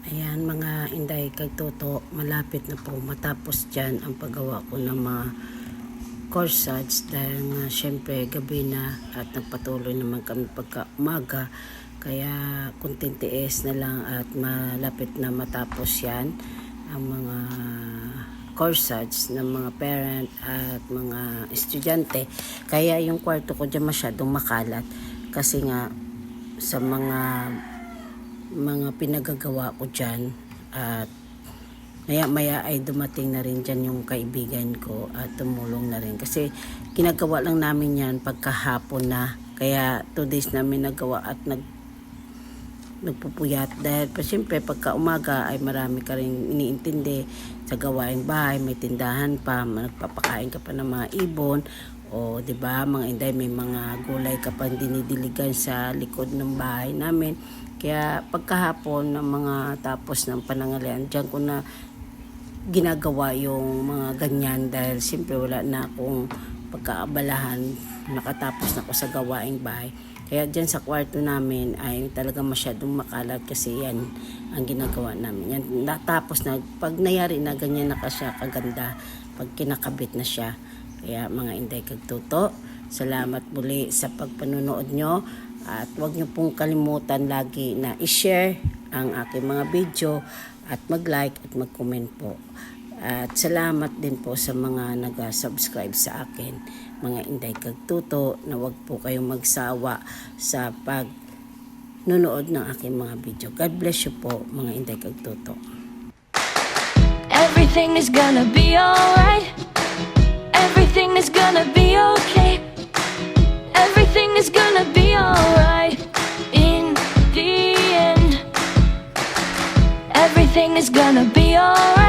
Ayan mga inday kagtuto, malapit na po matapos dyan ang paggawa ko ng mga corsage dahil nga syempre gabi na at nagpatuloy naman kami pagka umaga, kaya kunting tiis na lang at malapit na matapos yan ang mga corsage ng mga parent at mga estudyante. Kaya yung kwarto ko dyan masyadong makalat kasi nga sa mga pinagagawa ko dyan, at maya ay dumating na rin dyan yung kaibigan ko at tumulong na rin kasi ginagawa lang namin yan pagkahapon na, kaya 2 days namin nagawa at nagpupuyat dahil siyempre pagka umaga ay marami ka rin iniintindi sa gawaing bahay, may tindahan pa, nagpapakain ka pa ng mga ibon o di ba mga inday, may mga gulay ka pa dinidiligan sa likod ng bahay namin. Kaya pagkahapon ng mga tapos ng panangalian, diyan ko na ginagawa yung mga ganyan dahil siyempre wala na akong pagkaabalahan, nakatapos na ako sa gawaing bahay. Kaya dyan sa kwarto namin ay talaga masyadong makalat kasi yan ang ginagawa namin. Yan, natapos na, pag nayari na ganyan na siya kaganda, pag kinakabit na siya. Kaya mga inday kagtuto, salamat muli sa pagpanunood nyo. At huwag nyo pong kalimutan lagi na i-share ang aking mga video at mag-like at mag-comment po. At salamat din po sa mga nag-subscribe sa akin, mga inday kagtuto, na huwag po kayong magsawa sa pagnunood ng aking mga video. God bless you po mga inday kagtuto. Everything is gonna be alright. Everything is gonna be okay. Everything is gonna be alright in the end. Everything is gonna be alright.